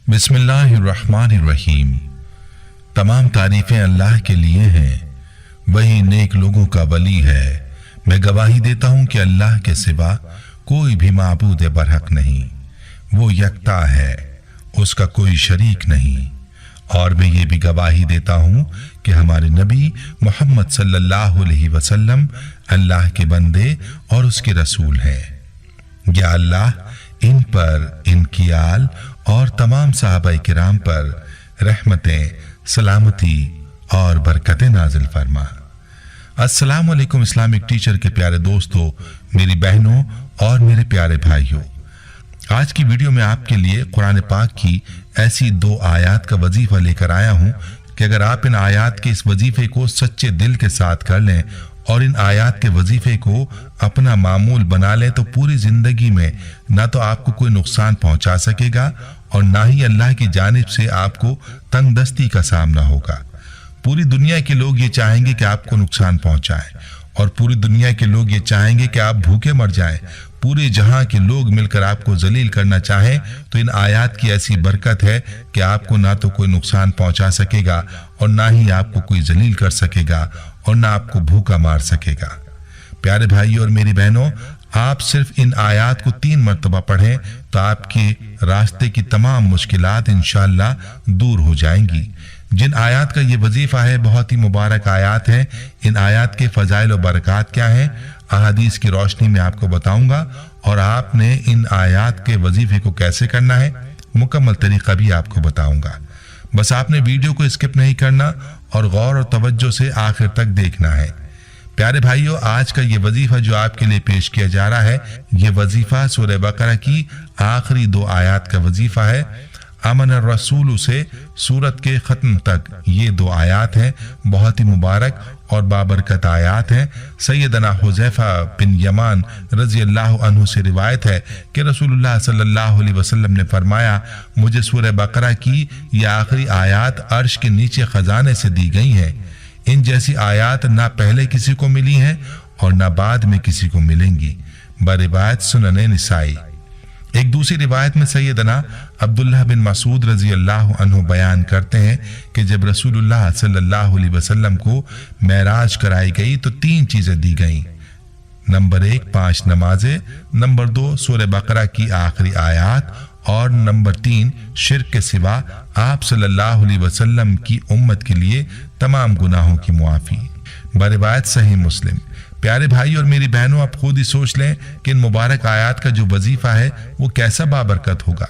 बिस्मिल्लाहिर्रहमानिर्रहीम। तमाम तारीफें अल्लाह के लिए हैं, वही नेक लोगों का वली है। मैं गवाही देता हूं कि अल्लाह के सिवा कोई भी माबूद बरहक नहीं, वो यकता है, उसका कोई शरीक नहीं। और मैं ये भी गवाही देता हूं कि हमारे नबी मोहम्मद सल्लल्लाहु अलैहि वसल्लम अल्लाह के बंदे और उसके रसूल हैं। या अल्लाह इन पर, इनकी आल और तमाम सहाबाए किराम पर रहमतें, सलामती और बरकतें नाजिल फरमा। अस्सलाम वालेकुम इस्लामिक टीचर के प्यारे दोस्तों, मेरी बहनों और मेरे प्यारे भाइयों, आज की वीडियो में आपके लिए कुरान पाक की ऐसी 2 आयत का वजीफा लेकर आया हूं कि अगर आप इन आयत के इस वजीफे को सच्चे दिल के साथ कर लें और इन आयत के वजीफे को अपना मामूल बना लें तो पूरी जिंदगी में ना तो आपको कोई नुकसान पहुंचा सकेगा और ना ही अल्लाह की जानिब से आपको तंगदस्ती का सामना होगा। पूरी दुनिया के लोग ये चाहेंगे कि आपको नुकसान पहुंचाएं और पूरी दुनिया के लोग ये चाहेंगे कि आप भूखे मर जाएं। पूरे जहां के लोग मिलकर आपको जलील करना चाहें तो इन आयत की ऐसी बरकत है कि आपको ना तो कोई नुकसान पहुंचा सकेगा और ना ही आपको कोई जलील कर सकेगा और ना आपको भूखा मार सकेगा। प्यारे भाइयों और मेरी बहनों, आप सिर्फ इन आयत को 3 मरतबा पढ़ें तो आपके रास्ते की तमाम मुश्किलात इंशाअल्लाह दूर हो जाएंगी। जिन आयत का ये वजीफा है बहुत ही मुबारक आयत है। इन आयत के फजाइल और बरकत क्या हैं, अहादीस की रोशनी में आपको बताऊंगा और आपने इन आयत के वजीफे को कैसे करना है मुकम्मल तरीका भी आपको बताऊंगा। बस आपने वीडियो को स्किप नहीं करना और गौर और तवज्जो से आखिर तक देखना है। प्यारे भाइयों, आज का ये वजीफा जो आपके लिए पेश किया जा रहा है, ये वजीफा सूरह बकरा की आखिरी 2 आयत का वजीफा है। अमन रसूल से सूरत के खत्म तक ये 2 आयत हैं, बहुत ही मुबारक और बाबरकत आयत हैं। सैयदना हुज़ैफा बिन यमान रज़ी अल्लाह अन्हु से रिवायत है कि रसूलुल्लाह सल्लल्लाहु अलैहि वसल्लम ने फरमाया, मुझे सूरह बकरा की ये आखिरी आयत अर्श के नीचे खजाने से दी गई हैं। इन जैसी आयत ना पहले किसी को मिली हैं और ना बाद में किसी को मिलेंगी। बरिवायत सुनन निसाई। एक दूसरी रिवायत में सैयदना अब्दुल्लाह बिन मसूद रजी अल्लाह अन्हु बयान करते हैं कि जब रसूलुल्लाह सल्लल्लाहु अलैहि वसल्लम को मेराज कराई गई तो 3 चीजें दी गईं। नंबर 1 5 नमाजें, नंबर 2 सूरह बकरा की आखिरी आयत और नंबर 3 शिर्क के सिवा आप सल्लल्लाहु अलैहि वसल्लम की उम्मत के लिए तमाम गुनाहों की मुआफी। बरिवायत सही मुस्लिम। प्यारे भाई और मेरी बहनों, आप खुद ही सोच लें कि इन मुबारक आयत का जो वजीफा है वो कैसा बाबरकत होगा।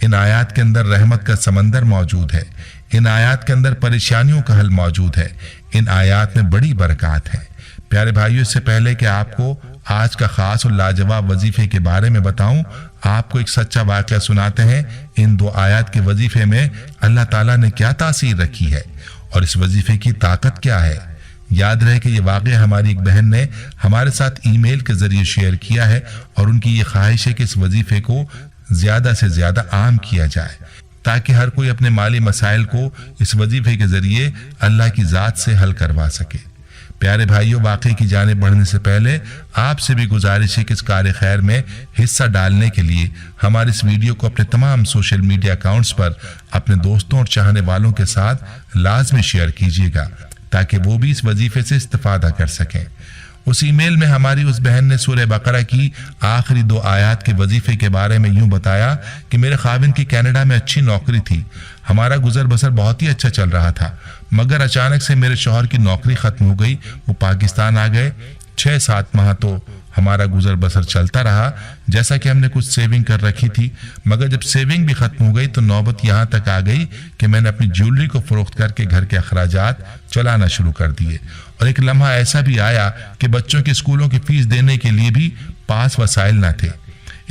इन आयत के अंदर रहमत का समंदर मौजूद है, इन आयत के अंदर परेशानियों का हल मौजूद है, इन आयत में बड़ी बरकत है। प्यारे भाइयों, इससे पहले कि आपको आज का खास और लाजवाब वजीफे के बारे में बताऊं, आपको एक सच्चा वाकया सुनाते हैं। इन 2 आयत के वजीफे में अल्लाह ताला ने क्या तासीर रखी है और इस वजीफे की ताकत क्या है। याद रहे कि ये वाकया हमारी एक बहन ने हमारे साथ ईमेल के जरिए शेयर किया है और उनकी ये ख्वाहिश है कि इस वजीफे को ज्यादा से ज्यादा आम किया जाए ताकि हर कोई अपने माली मसाइल को इस वजीफे के जरिए अल्लाह की जात से हल करवा सके। प्यारे भाइयों, वाकई की जानिब बढ़ने से पहले आपसे भी गुजारिश है कि इस कार्य खैर में हिस्सा डालने के लिए हमारे इस वीडियो को अपने तमाम सोशल मीडिया अकाउंट्स पर अपने दोस्तों और चाहने वालों के साथ लाजमी शेयर कीजिएगा ताकि वो भी इस वजीफे से इस्तेफादा कर सकें। उस ईमेल में हमारी उस बहन ने सूरह बकरा की आखिरी 2 आयत के वजीफे के बारे में यूं बताया कि मेरे खाविंद की कनाडा में अच्छी नौकरी थी, हमारा गुजर बसर बहुत ही अच्छा चल रहा था, मगर अचानक से मेरे शौहर की नौकरी खत्म हो गई, वो पाकिस्तान आ गए। 6-7 माह तो हमारा गुजर बसर चलता रहा जैसा कि हमने कुछ सेविंग कर रखी थी, मगर जब सेविंग भी खत्म हो गई तो नौबत यहाँ तक आ गई कि मैंने अपनी ज्वेलरी को फरोख्त करके घर के अखराजात चलाना शुरू कर दिए। और एक लम्हा ऐसा भी आया कि बच्चों के स्कूलों की फीस देने के लिए भी पास वसाइल ना थे।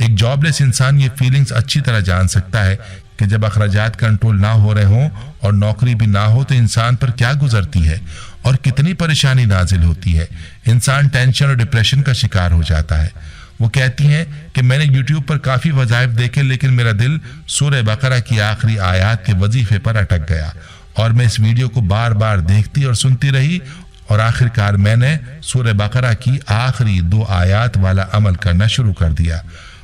एक जॉबलेस इंसान ये फीलिंग्स अच्छी तरह जान सकता है कि जब अखराजात कंट्रोल ना हो रहे हों और नौकरी भी ना हो तो इंसान पर क्या गुजरती है और कितनी परेशानी नाजिल होती है। इंसान टेंशन और डिप्रेशन का शिकार हो जाता है। वो कहती हैं कि मैंने यूट्यूब पर काफ़ी वज़ाइफ देखे लेकिन मेरा दिल सूरह बकरा की आखिरी आयत के वजीफे पर अटक गया और मैं इस वीडियो को बार बार देखती और सुनती रही और आखिरकार मैंने सूरह बकरा की आखिरी 2 आयत वाला अमल करना शुरू कर दिया।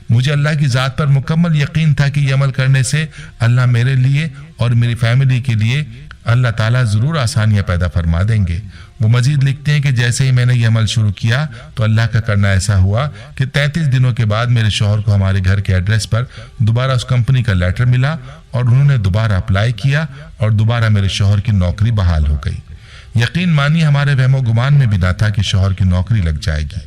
मुझे अल्लाह की ज़ात पर मुकम्मल यकीन था कि ये अमल करने से अल्लाह मेरे लिए और मेरी फैमिली के लिए अल्लाह ताला ज़रूर आसानियाँ पैदा फरमा देंगे। वो मज़ीद लिखते हैं कि जैसे ही मैंने ये अमल शुरू किया तो अल्लाह का करना ऐसा हुआ कि 33 दिनों के बाद मेरे शौहर को हमारे घर के एड्रेस पर दोबारा उस कंपनी का लेटर मिला और उन्होंने दोबारा अप्लाई किया और दोबारा मेरे शौहर की नौकरी बहाल हो गई। यकीन मानिए हमारे वहमो गुमान में भी ना था कि शौहर की नौकरी लग जाएगी।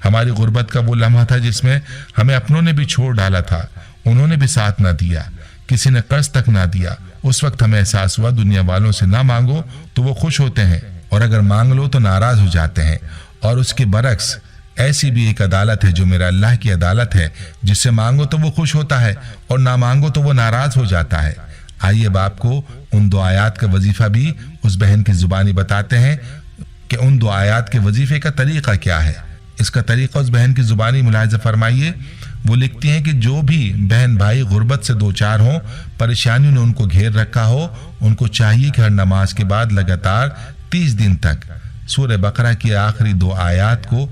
हमारी गुर्बत का वो लम्हा था जिसमें हमें अपनों ने भी छोड़ डाला था, उन्होंने भी साथ ना दिया, किसी ने कर्ज तक ना दिया। उस वक्त हमें एहसास हुआ दुनिया वालों से ना मांगो तो वो खुश होते हैं और अगर मांग लो तो नाराज हो जाते हैं, और उसके बरक्स ऐसी भी एक अदालत है जो मेरा अल्लाह की अदालत है, जिससे मांगो तो वो खुश होता है और ना मांगो तो वो नाराज हो जाता है। आइए अब आपको उन 2 आयात का वजीफा भी उस बहन की जुबानी बताते हैं कि उन 2 आयात के वजीफे का तरीका क्या है। इसका तरीका उस बहन की जुबानी मुलाहिजा फरमाइए। वो लिखती हैं कि जो भी बहन भाई गुर्बत से 2-4 हों, परेशानियों ने उनको घेर रखा हो, उनको चाहिए कि हर नमाज के बाद लगातार 30 दिन तक सूरह बकरा की आखिरी 2 आयात को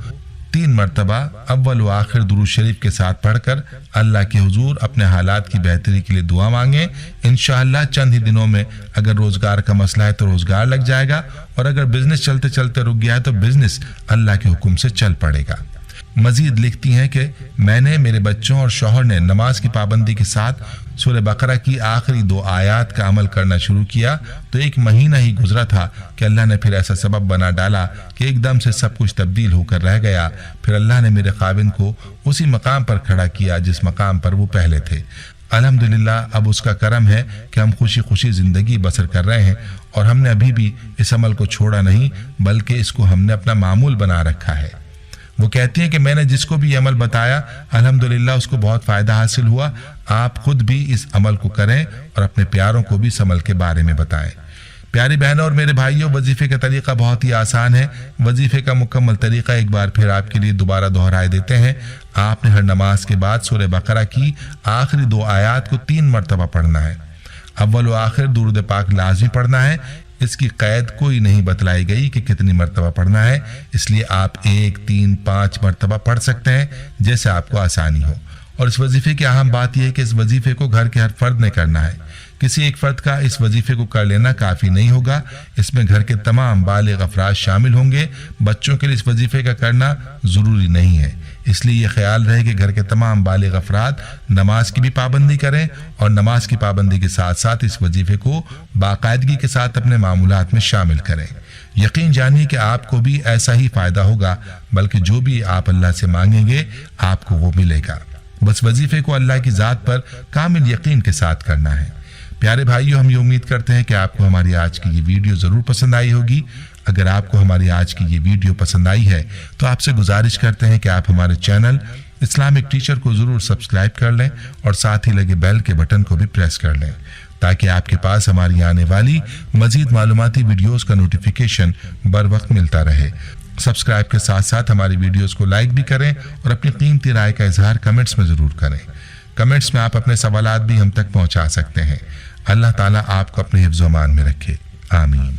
3 मरतबा अव्वल व आखिर दुरूद शरीफ के साथ पढ़कर अल्लाह के हुजूर अपने हालात की बेहतरी के लिए दुआ मांगे। इंशाअल्लाह चंद ही दिनों में अगर रोजगार का मसला है तो रोजगार लग जाएगा, और अगर बिजनेस चलते चलते रुक गया है तो बिजनेस अल्लाह के हुक्म से चल पड़ेगा। मजीद लिखती हैं कि मैंने मेरे बच्चों और शौहर ने नमाज की पाबंदी के साथ सूरह बकरा की आखिरी 2 आयात का अमल करना शुरू किया तो 1 महीना ही गुजरा था कि अल्लाह ने फिर ऐसा सबब बना डाला कि एकदम से सब कुछ तब्दील होकर रह गया। फिर अल्लाह ने मेरे खाविन को उसी मकाम पर खड़ा किया जिस मकाम पर वो पहले थे। अल्हम्दुलिल्लाह अब उसका करम है कि हम खुशी खुशी ज़िंदगी बसर कर रहे हैं, और हमने अभी भी इस अमल को छोड़ा नहीं बल्कि इसको हमने अपना मामूल बना रखा है। वो कहती हैं कि मैंने जिसको भी अमल बताया अल्हम्दुलिल्लाह उसको बहुत फ़ायदा हासिल हुआ। आप खुद भी इस अमल को करें और अपने प्यारों को भी इस अमल के बारे में बताएं। प्यारी बहनों और मेरे भाइयों, वजीफे का तरीका बहुत ही आसान है। वजीफे का मुकम्मल तरीका एक बार फिर आपके लिए दोबारा दोहराए देते हैं। आपने हर नमाज के बाद सूरह बकरा की आखिरी 2 आयात को 3 मरतबा पढ़ना है। अव्वल व आखिर दुरूद पाक लाजमी पढ़ना है। इसकी कैद कोई नहीं बतलाई गई कि कितनी मरतबा पढ़ना है, इसलिए आप 1, 3, 5 मरतबा पढ़ सकते हैं जैसे आपको आसानी हो। और इस वजीफे की अहम बात यह है कि इस वजीफे को घर के हर फर्द ने करना है। किसी एक फर्द का इस वजीफे को कर लेना काफ़ी नहीं होगा, इसमें घर के तमाम बालिग अफराद शामिल होंगे। बच्चों के लिए इस वजीफे का करना ज़रूरी नहीं है, इसलिए ये ख्याल रहे कि घर के तमाम बालिग अफराद नमाज की भी पाबंदी करें और नमाज की पाबंदी के साथ साथ इस वजीफे को बाकायदगी के साथ अपने मामूलात में शामिल करें। यकीन जानिए कि आपको भी ऐसा ही फ़ायदा होगा, बल्कि जो भी आप अल्लाह से मांगेंगे आपको वो मिलेगा। बस वजीफे को अल्लाह की ज़ात पर कामिल यकीन के साथ करना है। प्यारे भाइयों, हम ये उम्मीद करते हैं कि आपको हमारी आज की ये वीडियो ज़रूर पसंद आई होगी। अगर आपको हमारी आज की ये वीडियो पसंद आई है तो आपसे गुजारिश करते हैं कि आप हमारे चैनल इस्लामिक टीचर को ज़रूर सब्सक्राइब कर लें और साथ ही लगे बेल के बटन को भी प्रेस कर लें, ताकि आपके पास हमारी आने वाली मज़ीद मालूमाती वीडियोज़ का नोटिफिकेशन बर वक्त मिलता रहे। सब्सक्राइब के साथ साथ हमारी वीडियोज़ को लाइक भी करें और अपनी कीमती राय का इजहार कमेंट्स में ज़रूर करें। कमेंट्स में आप अपने सवालात भी हम तक पहुँचा सकते हैं। अल्लाह ताला आपको अपने हिफ्ज़-ओ-अमान में रखे। आमीन।